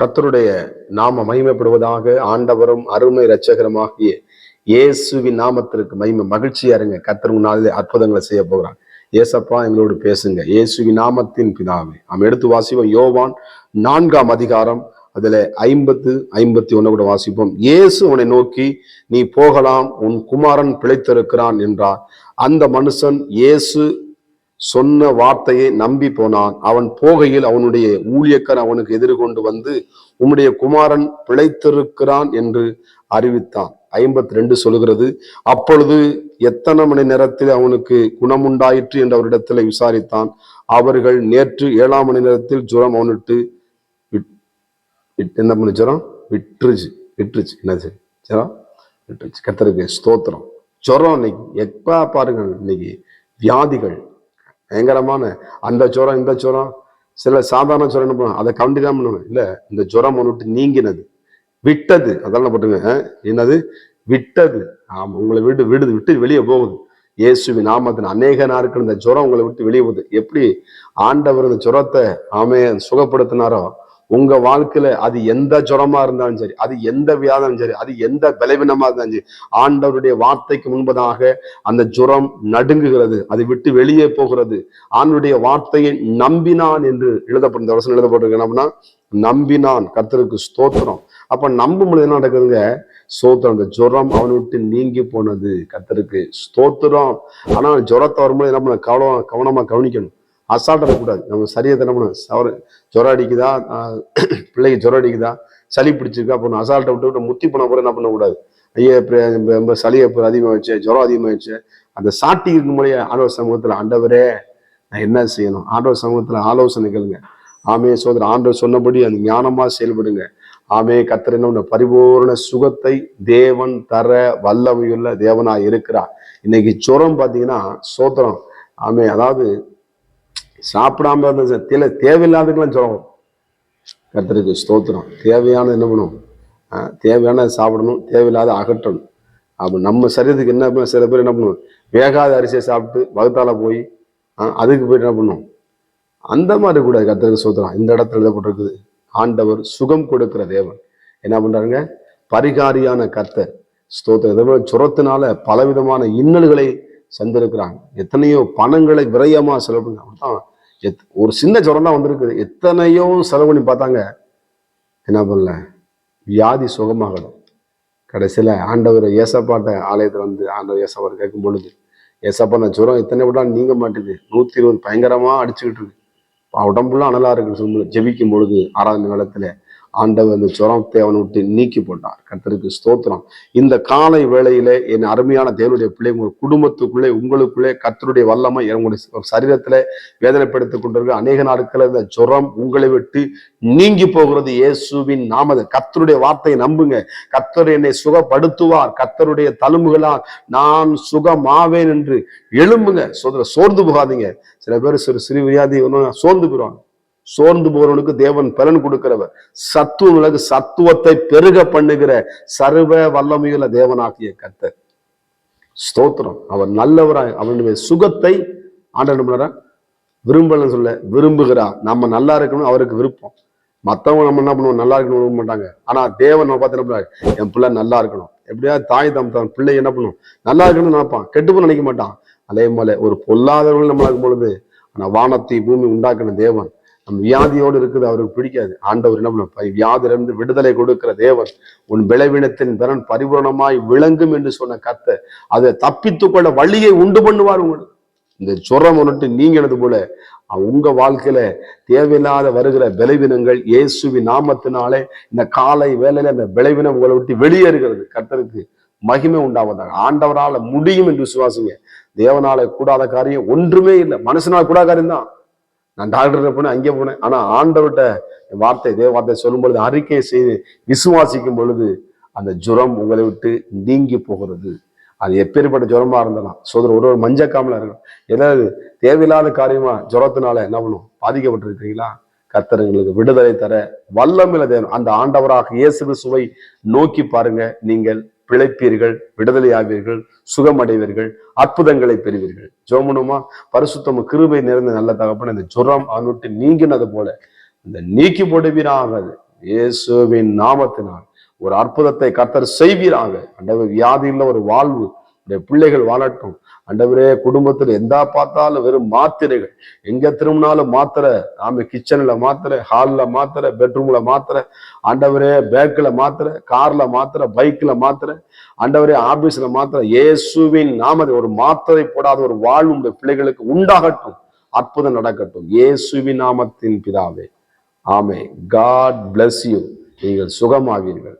கர்த்தருடைய நாம மகிமைப்படுவதாக. ஆண்டவரும் அருமை இரட்சகருமாகிய இயேசுவின் நாமத்திற்கு மகிமை. மகிழ்ச்சியா இருங்க. கர்த்தர் முன்னாலே அற்புதங்களை செய்ய போகிறார். ஏசப்பா எங்களோடு பேசுங்க. இயேசுவின் நாமத்தின் பிதாவே. நாம் எடுத்து வாசிப்போம் யோவான் 4ஆம் அதிகாரம், அதுல 50-51 கூட வாசிப்போம். இயேசு அவனை நோக்கி, நீ போகலாம், உன் குமாரன் பிழைத்திருக்கிறான் என்றார். அந்த மனுஷன் இயேசு சொன்ன வார்த்தையை நம்பி போனான். அவன் போகையில் அவனுடைய ஊழியக்காரன் அவனுக்கு எதிர்கொண்டு வந்து, உம்முடைய குமாரன் பிழைத்திருக்கிறான் என்று அறிவித்தான். 52 சொல்லுகிறது, அப்பொழுது எத்தனை மணி நேரத்தில் அவனுக்கு குணமுண்டாயிற்று என்று அவரிடத்தில் விசாரித்தான். அவர்கள், நேற்று 7ஆம் மணி நேரத்தில் ஜுரம் அவனுக்கு என்ன பண்ணு, ஜுரம் விட்டுருச்சு. என்னது ஜுரம் விட்டுருச்சு. கர்த்தருக்கு ஸ்தோத்திரம். ஜுரம் இன்னைக்கு எப்ப பாருங்க, இன்னைக்கு வியாதிகள் பயங்கரமான, அந்த ஜுரம் இந்த ஜுரம், சில சாதாரண ஜுரம் என்ன பண்ணுவோம், அதை கண்டிதான் பண்ணுவேன். இல்ல, இந்த ஜுரம் விட்டு நீங்கினது, விட்டது, அதெல்லாம் போட்டுங்க. என்னது விட்டது? ஆமா, உங்களை விட்டு வெளியே போகுது. இயேசுவின் நாமத்தின் அநேக நாட்கள் இந்த ஜுரம் உங்களை விட்டு வெளியே போகுது. எப்படி ஆண்டவர் இந்த ஜுரத்தை சுகப்படுத்தினாரோ, உங்க வாழ்க்கையில அது எந்த ஜுரமா இருந்தாலும் சரி, அது எந்த வியாதம் சரி, அது எந்த பலவீனமா இருந்தாலும் சரி, ஆண்டவருடைய வார்த்தைக்கு முன்பதாக அந்த ஜுரம் நடுங்குகிறது, அதை விட்டு வெளியே போகிறது. ஆண்டவருடைய வார்த்தையை நம்பினான் என்று எழுதப்பட்ட வசனம் எழுதப்பட்டிருக்க. நம்பினான். கர்த்தருக்கு ஸ்தோத்திரம். அப்ப நம்பும் பொழுது என்ன நடக்குதுங்க? ஸ்தோத்திரம். அந்த ஜுரம் அவனை விட்டு நீங்கி போனது. கர்த்தருக்கு ஸ்தோத்திரம். ஆனா ஜுரத்தை வரும்போது என்ன பண்ண, கவனமா கவனிக்கணும். அசால்ட் இருக்கக்கூடாது. நம்ம சரியா என்ன பண்ணணும், ஜுரம் அடிக்குதா, பிள்ளைக்கு ஜுரம் அடிக்குதா, சளி பிடிச்சிருக்கா, அப்போ அசால்ட்டை விட்டு முத்தி போன கூட என்ன பண்ணக்கூடாது. ஐயா ரொம்ப சளியை அதிகமாகிடுச்சு, ஜுரம் அதிகமாகிடுச்சு, அந்த சாட்டி இருக்கும் போதே ஆண்டவர் சமூகத்துல, ஆண்டவரே நான் என்ன செய்யணும், ஆண்டவர் சமூகத்துல ஆலோசனை கேளுங்க. ஆமே சோதரர், ஆண்டவர் சொன்னபடி அந்த ஞானமா செயல்படுங்க. ஆமே. கர்த்தர் என்ன பரிபூர்ண சுகத்தை தேவன் தர வல்லமையுள்ள தேவனா இருக்கிறார். இன்னைக்கு ஜுரம் பாத்தீங்கன்னா சோத்திரம். ஆமே. அதாவது சாப்பிடாம இருந்த தேவையில்லாததுக்கெல்லாம் ஜுரம். கர்த்தருக்கு ஸ்தோத்திரம். தேவையான என்ன பண்ணும், தேவையான சாப்பிடணும், தேவையில்லாத அகற்றணும். அப்போ நம்ம சரீரத்துக்கு என்ன, சில பேர் என்ன பண்ணுவோம், வேகாத அரிசியை சாப்பிட்டு வகுத்தால போய் அதுக்கு போய் என்ன பண்ணும், அந்த மாதிரி கூட. கர்த்தருக்கு ஸ்தோத்திரம். இந்த இடத்துல எழுதப்பட்டிருக்குது, ஆண்டவர் சுகம் கொடுக்கிற தேவன். என்ன பண்றாங்க, பரிகாரியான கர்த்தர். ஸ்தோத்திரம். சுரத்தினால பலவிதமான இன்னல்களை சந்திருக்கிறாங்க. எத்தனையோ பணங்களை விரயமா செலவு பண்ண, ஒரு சின்ன ஜுரம் தான் வந்திருக்குது, எத்தனையோ செலவு பண்ணி பார்த்தாங்க, என்ன பண்ணல, வியாதி சுகமாகணும். கடைசியில ஆண்டவர் ஏசப்பாட்ட ஆலயத்துல வந்து ஆண்டவர் ஏசப்பாட்ட கேட்கும் பொழுது, ஏசப்பா நான் ஜுரம் எத்தனை விடா நீங்க மாட்டேது, 120 பயங்கரமா அடிச்சுக்கிட்டு இருக்கு, உடம்புலாம் அனலா இருக்குன்னு சொல்லி ஜெபிக்கும் பொழுது ஆராதனை நேரத்துல ஆண்டவர் அந்த ஜுரத்தை அவனை விட்டு நீக்கி போட்டார். கர்த்தருக்கு ஸ்தோத்திரம். இந்த காலை வேளையில என் அருமையான தேவனுடைய பிள்ளை, உங்கள் குடும்பத்துக்குள்ளே, உங்களுக்குள்ளே கர்த்தருடைய வல்லமை உங்களுடைய சரீரத்துல வேதனைப்படுத்திக் கொண்டிருக்க அநேக நாட்கள் இந்த ஜுரம் உங்களை விட்டு நீங்கி போகிறது. இயேசுவின் நாமத்தில் கர்த்தருடைய வார்த்தையை நம்புங்க. கர்த்தர் என்னை சுகப்படுத்துவார், கர்த்தருடைய தழும்புகளால் நான் சுகமாவேன் என்று எழும்புங்க. சோர்ந்து போகாதீங்க. சில பேர் சிறு வியாதி சோர்ந்து போயிடுவாங்க. சோர்ந்து போறவனுக்கு தேவன் பலன் கொடுக்கிறவர். சத்துவங்களுக்கு சத்துவத்தை பெருக பண்ணுகிற சர்வ வல்லமையுள்ள தேவனாகிய கர்த்தர். ஸ்தோத்திரம். அவர் நல்லவராய் அவனுடைய சுகத்தை ஆண்டவர் விரும்பலன்னு சொல்ல விரும்புகிறார். நம்ம நல்லா இருக்கணும் அவருக்கு விருப்பம். மற்றவங்க நம்ம என்ன பண்ணுவோம், நல்லா இருக்கணும் விரும்ப மாட்டாங்க. ஆனா தேவன் நம்ம பார்த்து என்ன பண்ணுவாரு, என் பிள்ளை நல்லா இருக்கணும். எப்படியாவது தாய் தம் பிள்ளை என்ன பண்ணும், நல்லா இருக்கணும்னு நினைப்பான், கெட்டுப்போன்னு நினைக்க மாட்டான். அதே போல ஒரு பொல்லாதவர்கள் நம்ம இருக்கும் பொழுது, ஆனா வானத்தை பூமி உண்டாக்கின தேவன் நம்ம வியாதியோடு இருக்குது, அவருக்கு பிடிக்காது. ஆண்டவர் என்ன பண்ண, வியாதியிலிருந்து விடுதலை கொடுக்கிற தேவன். உன் விளைவினத்தின் பலன் பரிபூர்ணமாய் விளங்கும் என்று சொன்ன கர்த்தர் அதை தப்பித்துக்கொள்ள வழியை உண்டு பண்ணுவார். உங்களுக்கு இந்த ஜுரம் ஒன்றுட்டு நீங்கினது போல உங்க வாழ்க்கையில தேவையில்லாத வருகிற பலவீனங்கள் இயேசுவின் நாமத்தினாலே இந்த காலை வேளையில அந்த பலவீனம் உங்களை விட்டு வெளியேறுகிறது. கர்த்தருக்கு மகிமை உண்டாவதாக. ஆண்டவரால முடியும் என்று விசுவாசிங்க. தேவனால கூடாத காரியம் ஒன்றுமே இல்லை. மனுஷனால கூடாத காரியம் தான். நான் டாக்டர் போனேன், அங்கே போனேன், ஆனா ஆண்டவர்கிட்ட வார்த்தை, தேவ வார்த்தை சொல்லும் பொழுது, அறிக்கையை செய்து விசுவாசிக்கும் பொழுது அந்த ஜுரம் உங்களை விட்டு நீங்கி போகிறது. அது எப்பேற்பட்ட ஜுரமா இருந்தாலும் சோதரர் ஒரு மஞ்சக்காமல இருக்கும். ஏதாவது தேவையில்லாத காரியமா ஜுரத்தினால என்ன பண்ணும், பாதிக்கப்பட்டிருக்கிறீங்களா? கர்த்தர் எங்களுக்கு விடுதலை தர வல்லமையுள்ள தேவன். அந்த ஆண்டவராக இயேசு கிறிஸ்துவை நோக்கி பாருங்க, நீங்கள் பிழைப்பீர்கள், விடுதலை ஆவீர்கள், சுகமடைவீர்கள், அற்புதங்களை பெறுவீர்கள். ஜோமனுமா பரிசுத்தமும் கிருபை நிறைந்த நல்ல தகப்பன், இந்த ஜுரம் அவனுட்டு நீங்கினது போல இந்த நீக்கி போடுவீராக இயேசுவின் நாமத்தினால் ஒரு அற்புதத்தை கர்த்தர் செய்வீராக. ஆண்டவர், வியாதியில் ஒரு வாழ்வு பிள்ளைகள் வாழட்டும். ஆண்டவரே, குடும்பத்தில் எந்த பார்த்தாலும் வெறும் மாத்திரைகள், எங்க திரும்பினாலும் மாத்திரை, நாம கிச்சன்ல மாத்திரை, ஹால்ல மாத்திரை, பெட்ரூம்ல மாத்திரை, ஆண்டவரே பேக்ல மாத்திரை, கார்ல மாத்திரை, பைக்ல மாத்திரை, ஆண்டவரே ஆபீஸ்ல மாத்திரை. இயேசுவின் நாமத்தை ஒரு மாத்திரை போடாத ஒரு வாழ்வு உடைய பிள்ளைகளுக்கு உண்டாகட்டும். அற்புதம் நடக்கட்டும். இயேசுவின் நாமத்தின் பிதாவே, ஆமே. God bless you. நீங்கள் சுகமாவீர்கள்.